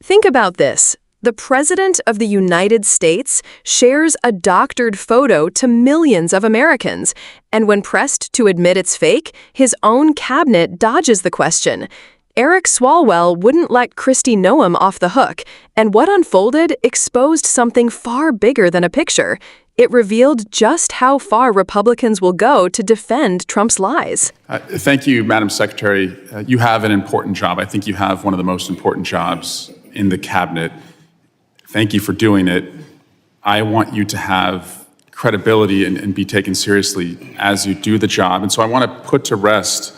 Think about this. The President of the United States shares a doctored photo to millions of Americans, and when pressed to admit it's fake, his own cabinet dodges the question. Eric Swalwell wouldn't let Kristi Noem off the hook, and what unfolded exposed something far bigger than a picture. It revealed just how far Republicans will go to defend Trump's lies. Thank you, Madam Secretary. You have an important job. I think you have one of the most important jobs in the cabinet. Thank you for doing it. I want you to have credibility and be taken seriously as you do the job. And so I want to put to rest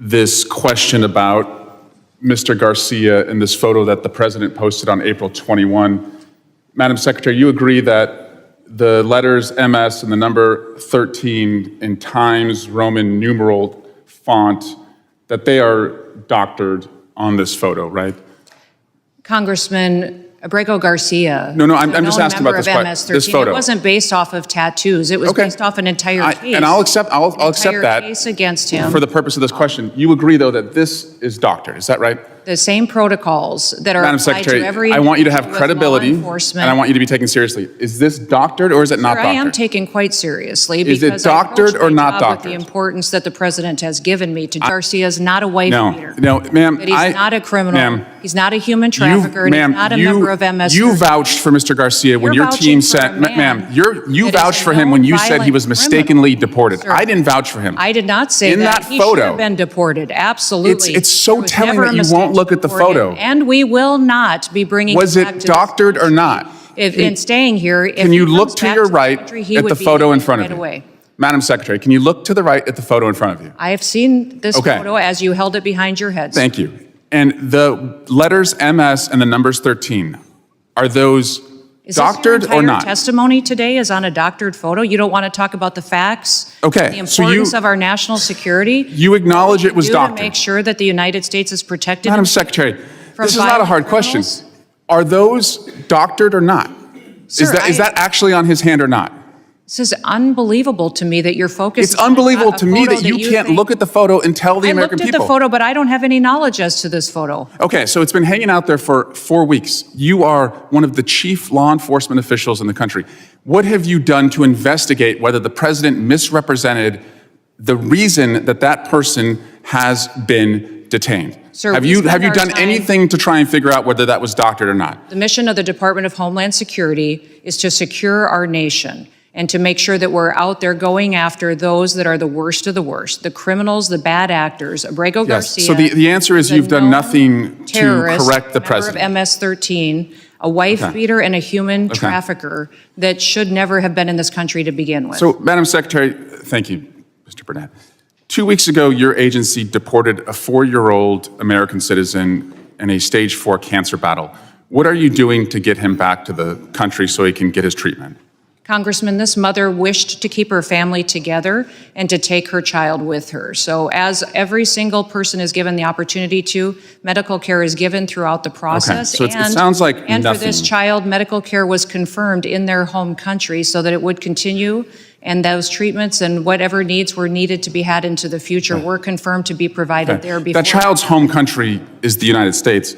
this question about Mr. Garcia and this photo that the president posted on April 21. Madam Secretary, you agree that the letters MS and the number 13 in Times Roman numeral font, that they are doctored on this photo, right? Congressman Abrego Garcia. No, I'm just asking about this photo. It wasn't based off of tattoos. It was based off an entire case. And I'll accept that case against him. For the purpose of this question. You agree, though, that this is doctored. Is that right? The same protocols that are Madam applied Secretary, to every I want you to have with credibility, law and enforcement. I want you to be taken seriously. Is this doctored or is it not doctored? I am taken quite seriously. Is it doctored or not doctored? With the importance that the president has given me to Garcia is not a wife beater. No, ma'am. But he's not a criminal. He's not a human trafficker. And he's not a member of MS-13. You vouched for Mr. Garcia when your team said, ma'am, you vouched for him when you said he was mistakenly deported. I didn't vouch for him. I did not say that. He should have been deported. Absolutely. It's so telling that you won't look at the photo. And we will not be bringing Was him back it to doctored or not? In staying here, can you look to your right at the photo in front of you? Madam Secretary, can you look to the right at the photo in front of you? I have seen this photo as you held it behind your heads. Thank you. And the letters MS and the numbers 13, are those doctored or not? Testimony today is on a doctored photo. You don't want to talk about the facts. Okay. The importance of our national security. You acknowledge it was doctored. To make sure that the United States is protected. Madam Secretary, this is not a hard question. Are those doctored or not? Sir, is that actually on his hand or not? This is unbelievable to me that you're focused. It's unbelievable to me that you can't look at the photo and tell the American people. I looked at the photo, but I don't have any knowledge as to this photo. Okay, so it's been hanging out there for 4 weeks. You are one of the chief law enforcement officials in the country. What have you done to investigate whether the president misrepresented the reason that that person has been detained? Sir, have you done anything to try and figure out whether that was doctored or not? The mission of the Department of Homeland Security is to secure our nation and to make sure that we're out there going after those that are the worst of the worst, the criminals, the bad actors. Abrego Garcia. So the answer is you've done nothing to correct the president. Member of MS-13, a wife beater and a human trafficker that should never have been in this country to begin with. So, Madam Secretary, thank you, Mr. Burnett. 2 weeks ago, your agency deported a 4-year-old American citizen in a stage 4 cancer battle. What are you doing to get him back to the country so he can get his treatment? Congressman, this mother wished to keep her family together and to take her child with her. So as every single person is given the opportunity to, medical care is given throughout the process. Okay. So it sounds like nothing. For this child, medical care was confirmed in their home country so that it would continue, and those treatments and whatever needs were needed to be had into the future were confirmed to be provided there before. That child's home country is the United States.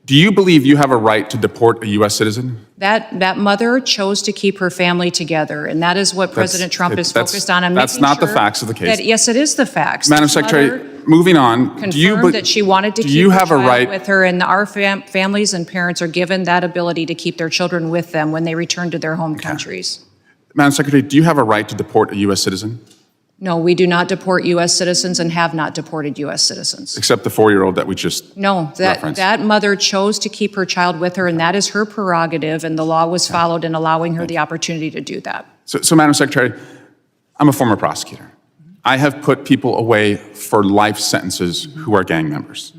Do you believe you have a right to deport a U.S. citizen? That mother chose to keep her family together, and that is what President Trump is focused on. That's not the facts of the case. Yes, it is the facts. Madam Secretary, moving on. Confirmed that she wanted to keep her child with her, and our families and parents are given that ability to keep their children with them when they return to their home countries. Madam Secretary, do you have a right to deport a U.S. citizen? No, we do not deport U.S. citizens and have not deported U.S. citizens. Except the 4-year-old that we just referenced. That mother chose to keep her child with her, and that is her prerogative, and the law was followed in allowing her the opportunity to do that. So, Madam Secretary, I'm a former prosecutor. I have put people away for life sentences who are gang members.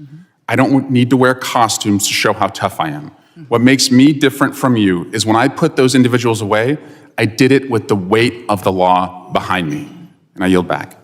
I don't need to wear costumes to show how tough I am. What makes me different from you is when I put those individuals away, I did it with the weight of the law behind me. And I yield back.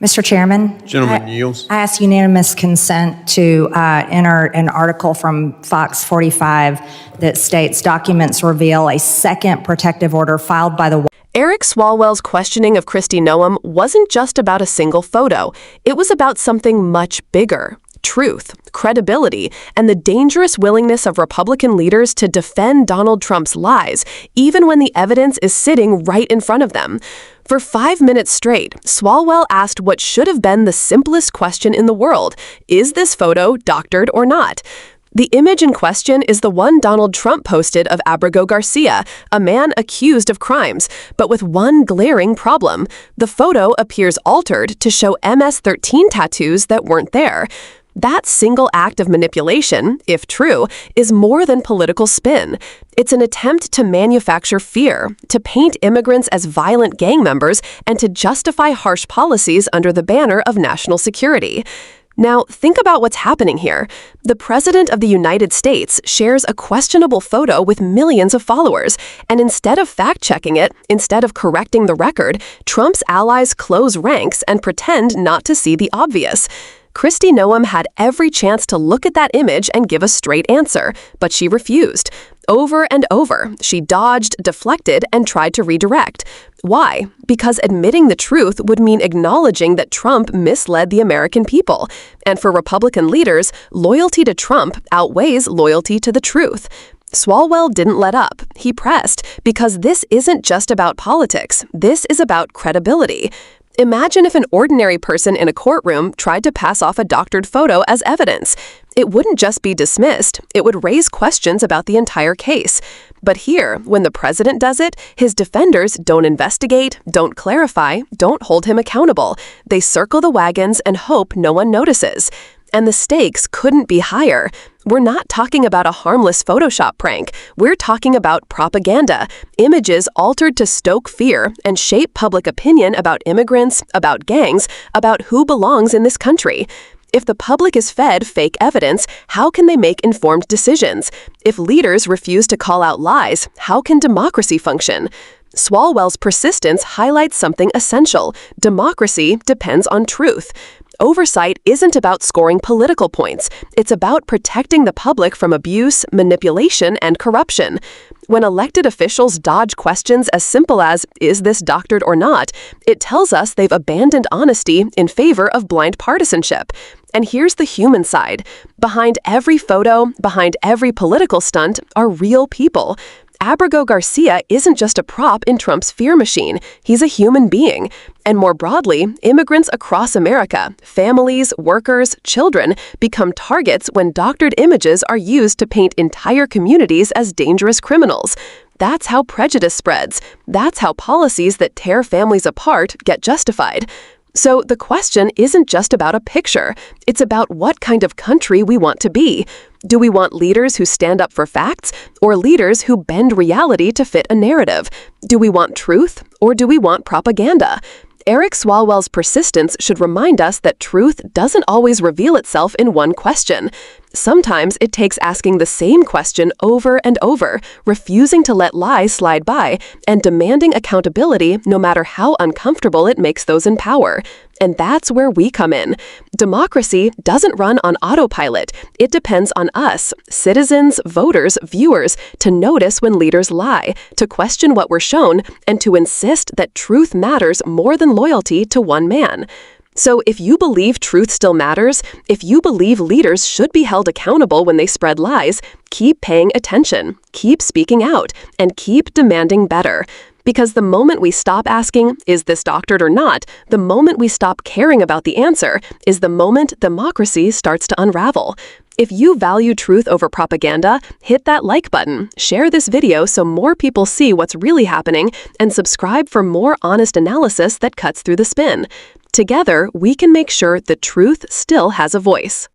Mr. Chairman. Gentleman yields. I ask unanimous consent to enter an article from Fox 45 that states documents reveal a second protective order filed by the Eric Swalwell's questioning of Kristi Noem wasn't just about a single photo. It was about something much bigger. truth, credibility, and the dangerous willingness of Republican leaders to defend Donald Trump's lies, even when the evidence is sitting right in front of them. For 5 minutes straight, Swalwell asked what should have been the simplest question in the world: is this photo doctored or not? The image in question is the one Donald Trump posted of Abrego Garcia, a man accused of crimes, but with one glaring problem. The photo appears altered to show MS-13 tattoos that weren't there. That single act of manipulation, if true, is more than political spin. It's an attempt to manufacture fear, to paint immigrants as violent gang members, and to justify harsh policies under the banner of national security. Now, think about what's happening here. The President of the United States shares a questionable photo with millions of followers, and instead of fact-checking it, instead of correcting the record, Trump's allies close ranks and pretend not to see the obvious. Kristi Noem had every chance to look at that image and give a straight answer, but she refused. Over and over, she dodged, deflected, and tried to redirect. Why? Because admitting the truth would mean acknowledging that Trump misled the American people. And for Republican leaders, loyalty to Trump outweighs loyalty to the truth. Swalwell didn't let up. He pressed, because this isn't just about politics. This is about credibility. Imagine if an ordinary person in a courtroom tried to pass off a doctored photo as evidence. It wouldn't just be dismissed, it would raise questions about the entire case. But here, when the president does it, his defenders don't investigate, don't clarify, don't hold him accountable. They circle the wagons and hope no one notices. And the stakes couldn't be higher. We're not talking about a harmless Photoshop prank. We're talking about propaganda, images altered to stoke fear and shape public opinion about immigrants, about gangs, about who belongs in this country. If the public is fed fake evidence, how can they make informed decisions? If leaders refuse to call out lies, how can democracy function? Swalwell's persistence highlights something essential. Democracy depends on truth. Oversight isn't about scoring political points. It's about protecting the public from abuse, manipulation, and corruption. When elected officials dodge questions as simple as, is this doctored or not, it tells us they've abandoned honesty in favor of blind partisanship. And here's the human side. Behind every photo, behind every political stunt, are real people. Abrego Garcia isn't just a prop in Trump's fear machine. He's a human being. And more broadly, immigrants across America, families, workers, children, become targets when doctored images are used to paint entire communities as dangerous criminals. That's how prejudice spreads. That's how policies that tear families apart get justified. So the question isn't just about a picture. It's about what kind of country we want to be. Do we want leaders who stand up for facts, or leaders who bend reality to fit a narrative? Do we want truth, or do we want propaganda? Eric Swalwell's persistence should remind us that truth doesn't always reveal itself in one question. Sometimes it takes asking the same question over and over, refusing to let lies slide by, and demanding accountability no matter how uncomfortable it makes those in power. And that's where we come in. Democracy doesn't run on autopilot. It depends on us, citizens, voters, viewers, to notice when leaders lie, to question what we're shown, and to insist that truth matters more than loyalty to one man. So if you believe truth still matters, if you believe leaders should be held accountable when they spread lies, keep paying attention, keep speaking out, and keep demanding better. Because the moment we stop asking, is this doctored or not, the moment we stop caring about the answer, is the moment democracy starts to unravel. If you value truth over propaganda, hit that like button, share this video so more people see what's really happening, and subscribe for more honest analysis that cuts through the spin. Together, we can make sure the truth still has a voice.